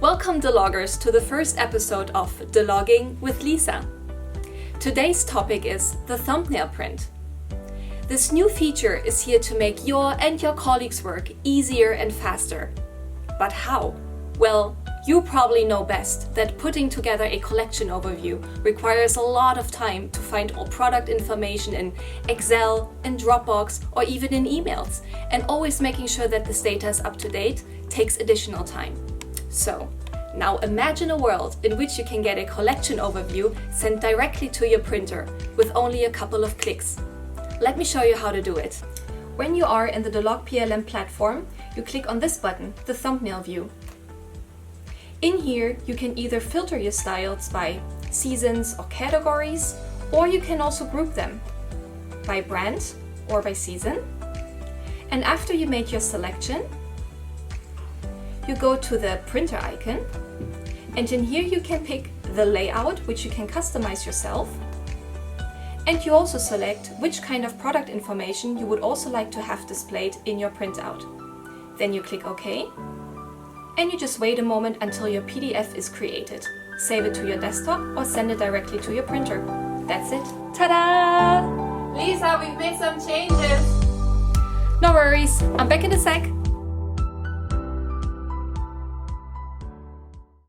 Welcome Deloggers to the first episode of Delogging with Lisa. Today's topic is the thumbnail print. This new feature is here to make your and your colleagues' work easier and faster. But how? Well, you probably know best that putting together a collection overview requires a lot of time to find all product information in Excel, in Dropbox, or even in emails, and always making sure that this data is up to date takes additional time. So, now imagine a world in which you can get a collection overview sent directly to your printer with only a couple of clicks. Let me show you how to do it. When you are in the Delogue PLM platform, you click on this button, the thumbnail view. In here, you can either filter your styles by seasons or categories, or you can also group them by brand or by season. And after you make your selection, you go to the printer icon, and in here you can pick the layout, which you can customize yourself. And you also select which kind of product information you would also like to have displayed in your printout. Then you click OK. And you just wait a moment until your PDF is created. Save it to your desktop or send it directly to your printer. That's it. Ta-da! Lisa, we've made some changes. No worries, I'm back in a sec.